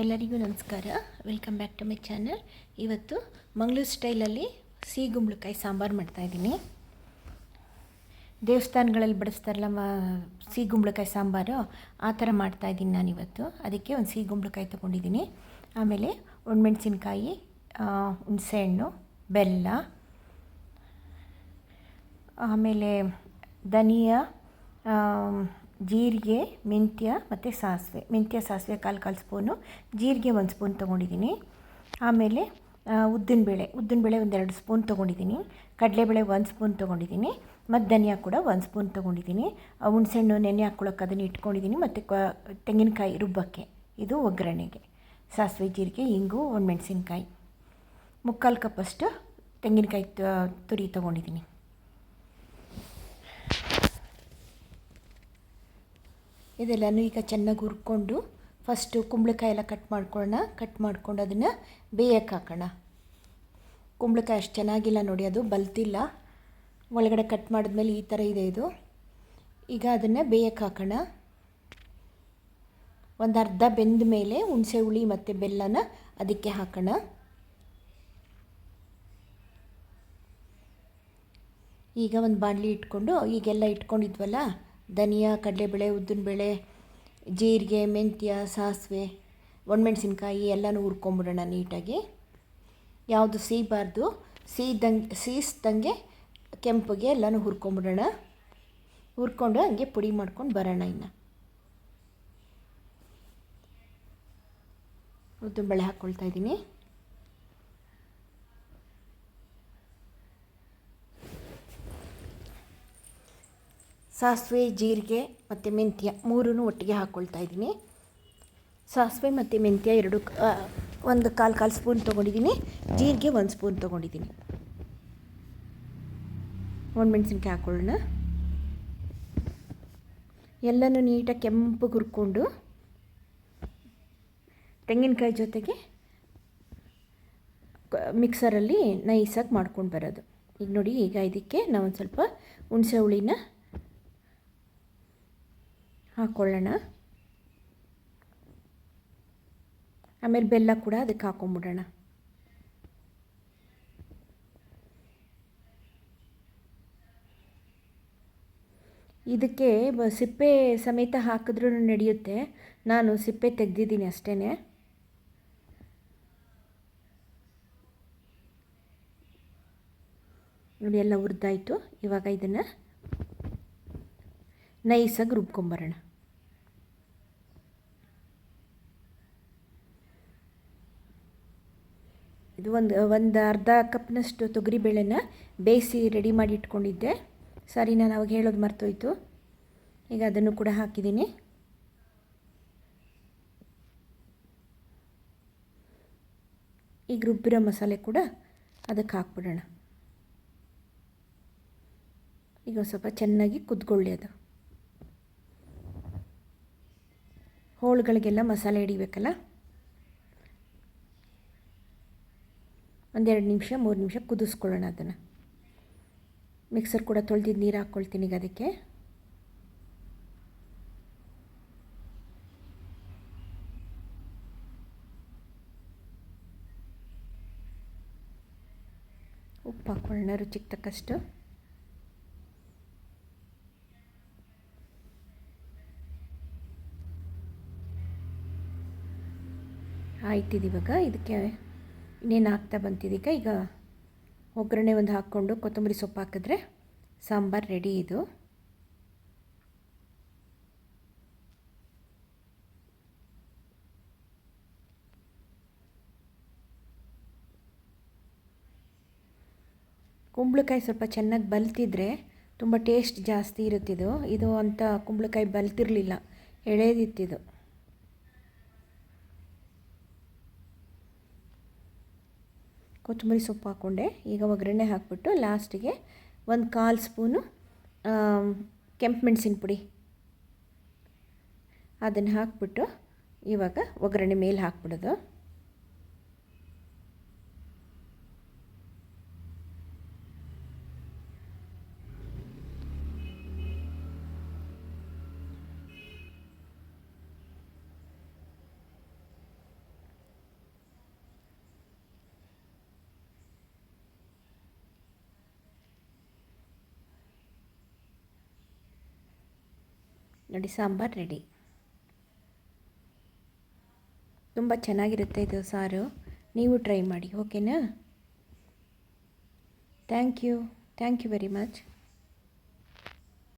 ಎಲ್ಲರಿಗೂ ನಮಸ್ಕಾರ. Welcome back to my channel. ಇವತ್ತು ಮಂಗಳೂರು ಸ್ಟೈಲಲ್ಲಿ ಸಿಗುಂಬಳಕಾಯಿ ಸಾಂಬಾರು ಮಾಡ್ತಾಯಿದ್ದೀನಿ. ದೇವಸ್ಥಾನಗಳಲ್ಲಿ ಬಡಿಸ್ತಾರಲ್ಲ ಸಿಗುಂಬಳಕಾಯಿ ಸಾಂಬಾರು, ಆ ಥರ ಮಾಡ್ತಾಯಿದ್ದೀನಿ ನಾನಿವತ್ತು. ಅದಕ್ಕೆ ಒಂದು ಸಿಗುಂಬಳಕಾಯಿ ತೊಗೊಂಡಿದ್ದೀನಿ. ಆಮೇಲೆ ಒಣಮೆಣಸಿನ್ಕಾಯಿ, ಹುಣಸೆಹಣ್ಣು, ಬೆಲ್ಲ, ಆಮೇಲೆ ಧನಿಯಾ, ಜೀರಿಗೆ, ಮೆಂತ್ಯ ಮತ್ತು ಸಾಸಿವೆ. ಸಾಸಿವೆ ಕಾಲು ಸ್ಪೂನು, ಜೀರಿಗೆ 1 ಸ್ಪೂನ್ ತೊಗೊಂಡಿದ್ದೀನಿ. ಆಮೇಲೆ ಉದ್ದಿನಬೇಳೆ ಒಂದು 2 ಸ್ಪೂನ್ ತೊಗೊಂಡಿದ್ದೀನಿ. ಕಡಲೆಬೇಳೆ 1 ಸ್ಪೂನ್ ತೊಗೊಂಡಿದ್ದೀನಿ. ಮತ್ತು ಧನಿಯಾ ಕೂಡ 1 ಸ್ಪೂನ್ ತೊಗೊಂಡಿದ್ದೀನಿ. ಹುಣಸೆಹಣ್ಣು ನೆನೆ ಹಾಕ್ಕೊಳ್ಳೋಕೆ ಅದನ್ನು ಇಟ್ಕೊಂಡಿದ್ದೀನಿ. ಮತ್ತು ತೆಂಗಿನಕಾಯಿ ರುಬ್ಬಕ್ಕೆ, ಇದು ಒಗ್ಗರಣೆಗೆ. ಸಾಸಿವೆ, ಜೀರಿಗೆ, ಇಂಗು, ಒಣಮೆಣಸಿನ್ಕಾಯಿ, 3/4 ಕಪ್ಪಷ್ಟು ತೆಂಗಿನಕಾಯಿ ತುರಿ ತೊಗೊಂಡಿದ್ದೀನಿ. ಇದೆಲ್ಲನೂ ಈಗ ಚೆನ್ನಾಗಿ ಹುರ್ಕೊಂಡು ಫಸ್ಟು ಕುಂಬಳಕಾಯಿ ಎಲ್ಲ ಕಟ್ ಮಾಡ್ಕೊಂಡು ಅದನ್ನು ಬೇಯಕ್ಕೆ ಹಾಕೋಣ. ಕುಂಬಳಕಾಯಿ ಅಷ್ಟು ಚೆನ್ನಾಗಿಲ್ಲ ನೋಡಿ, ಅದು ಬಲ್ತಿಲ್ಲ. ಒಳಗಡೆ ಕಟ್ ಮಾಡಿದ್ಮೇಲೆ ಈ ಥರ ಇದೆ ಇದು. ಈಗ ಅದನ್ನು ಬೇಯಕ್ಕೆ ಹಾಕೋಣ. ಒಂದು ಅರ್ಧ ಬೆಂದ ಮೇಲೆ ಹುಣಸೆ ಹುಳಿ ಮತ್ತು ಬೆಲ್ಲನ ಅದಕ್ಕೆ ಹಾಕೋಣ. ಈಗ ಒಂದು ಬಾಣಲಿ ಇಟ್ಕೊಂಡು, ಈಗೆಲ್ಲ ಇಟ್ಕೊಂಡಿದ್ವಲ್ಲ, ಧನಿಯಾ, ಕಡಲೆಬೇಳೆ, ಉದ್ದಿನಬೇಳೆ, ಜೀರಿಗೆ, ಮೆಂತ್ಯ, ಸಾಸಿವೆ, ಒಣಮೆಣಸಿನ್ಕಾಯಿ ಎಲ್ಲನೂ ಹುರ್ಕೊಂಬಿಡೋಣ ನೀಟಾಗಿ. ಯಾವುದು ಸೀಬಾರ್ದು, ಸೀಸ್ದಂಗೆ ಕೆಂಪಗೆ ಎಲ್ಲನೂ ಹುರ್ಕೊಂಬಿಡೋಣ. ಹುರ್ಕೊಂಡು ಹಂಗೆ ಪುಡಿ ಮಾಡ್ಕೊಂಡು ಬರೋಣ. ಇನ್ನು ಉದ್ದಿನಬೇಳೆ ಹಾಕ್ಕೊಳ್ತಾ ಇದ್ದೀನಿ. ಸಾಸಿವೆ, ಜೀರಿಗೆ ಮತ್ತು ಮೆಂತ್ಯ 3 ಒಟ್ಟಿಗೆ ಹಾಕ್ಕೊಳ್ತಾ ಇದ್ದೀನಿ. ಸಾಸಿವೆ ಮತ್ತು ಮೆಂತ್ಯ 2 ಒಂದು ಕಾಲು ಸ್ಪೂನ್ ತೊಗೊಂಡಿದ್ದೀನಿ. ಜೀರಿಗೆ 1 ಸ್ಪೂನ್ ತೊಗೊಂಡಿದ್ದೀನಿ. ಒಣಮೆಣಸಿನ್ಕಾಯಿ ಹಾಕ್ಕೊಳ್ಳೋಣ. ಎಲ್ಲನೂ ನೀಟಾಗಿ ಕೆಂಪಗೆ ಹುರ್ಕೊಂಡು ತೆಂಗಿನಕಾಯಿ ಜೊತೆಗೆ ಮಿಕ್ಸರಲ್ಲಿ ನೈಸಾಗಿ ಮಾಡ್ಕೊಂಡು ಬರೋದು. ಈಗ ನೋಡಿ, ಈಗ ಇದಕ್ಕೆ ನಾವೊಂದು ಸ್ವಲ್ಪ ಹುಣಸೆ ಹುಳಿನ ಹಾಕ್ಕೊಳ್ಳೋಣ. ಆಮೇಲೆ ಬೆಲ್ಲ ಕೂಡ ಅದಕ್ಕೆ ಹಾಕ್ಕೊಂಬಿಡೋಣ. ಇದಕ್ಕೆ ಸಿಪ್ಪೆ ಸಮೇತ ಹಾಕಿದ್ರೂ ನಡೆಯುತ್ತೆ. ನಾನು ಸಿಪ್ಪೆ ತೆಗೆದಿದ್ದೀನಿ ಅಷ್ಟೇ. ನೋಡಿ, ಎಲ್ಲ ಹುರಿದಾಯಿತು. ಇವಾಗ ಇದನ್ನು ನೈಸಾಗಿ ರುಬ್ಕೊಂಬರೋಣ. ಇದು ಒಂದು ಅರ್ಧ ಕಪ್ನಷ್ಟು ತೊಗರಿಬೇಳೆನ ಬೇಯಿಸಿ ರೆಡಿ ಮಾಡಿ ಇಟ್ಕೊಂಡಿದ್ದೆ. ಸಾರಿ, ನಾನು ಅವಾಗ ಹೇಳೋದು ಮರ್ತೋಯ್ತು. ಈಗ ಅದನ್ನು ಕೂಡ ಹಾಕಿದ್ದೀನಿ. ಈಗ ರುಬ್ಬಿರೋ ಮಸಾಲೆ ಕೂಡ ಅದಕ್ಕೆ ಹಾಕ್ಬಿಡೋಣ. ಈಗ ಸ್ವಲ್ಪ ಚೆನ್ನಾಗಿ ಕುದ್ಕೊಳ್ಳಿ. ಅದು ಹೋಳುಗಳಿಗೆಲ್ಲ ಮಸಾಲೆ ಹಿಡಿಬೇಕಲ್ಲ. 1-2 ನಿಮಿಷ 3 ನಿಮಿಷ ಕುದಿಸ್ಕೊಳ್ಳೋಣ ಅದನ್ನು. ಮಿಕ್ಸರ್ ಕೂಡ ತೊಳೆದಿದ್ದು ನೀರು ಹಾಕ್ಕೊಳ್ತೀನಿ ಈಗ ಅದಕ್ಕೆ. ಉಪ್ಪು ಹಾಕ್ಕೊಳ್ಳೋಣ ರುಚಿಗೆ ತಕ್ಕಷ್ಟು. ಆಯ್ತಿದೆ. ಇವಾಗ ಇದಕ್ಕೆ ಇನ್ನೇನು ಹಾಕ್ತಾ ಬಂತಿದ್ದೀಗ. ಈಗ ಒಗ್ಗರಣೆ ಒಂದು ಹಾಕ್ಕೊಂಡು ಕೊತ್ತಂಬರಿ ಸೊಪ್ಪು ಹಾಕಿದ್ರೆ ಸಾಂಬಾರು ರೆಡಿ. ಇದು ಕುಂಬಳಕಾಯಿ ಸ್ವಲ್ಪ ಚೆನ್ನಾಗಿ ಬಲ್ತಿದ್ರೆ ತುಂಬ ಟೇಸ್ಟ್ ಜಾಸ್ತಿ ಇರುತ್ತಿದ್ದು. ಇದು ಅಂತ ಕುಂಬಳಕಾಯಿ ಬಲ್ತಿರಲಿಲ್ಲ, ಎಳೆದಿತ್ತಿದು. ಕೊತ್ತಂಬರಿ ಸೊಪ್ಪು ಹಾಕ್ಕೊಂಡೆ. ಈಗ ಒಗ್ಗರಣೆ ಹಾಕ್ಬಿಟ್ಟು ಲಾಸ್ಟಿಗೆ 1/4 ಸ್ಪೂನು ಕೆಂಪು ಮೆಣಸಿನ ಪುಡಿ ಅದನ್ನು ಹಾಕ್ಬಿಟ್ಟು ಇವಾಗ ಒಗ್ಗರಣೆ ಮೇಲೆ ಹಾಕ್ಬಿಡೋದು. ನೋಡಿ ಸಾಂಬಾರು ರೆಡಿ. ತುಂಬ ಚೆನ್ನಾಗಿರುತ್ತೆ ಇದು ಸಾರು, ನೀವು ಟ್ರೈ ಮಾಡಿ. ಓಕೆನಾ? Thank you very much.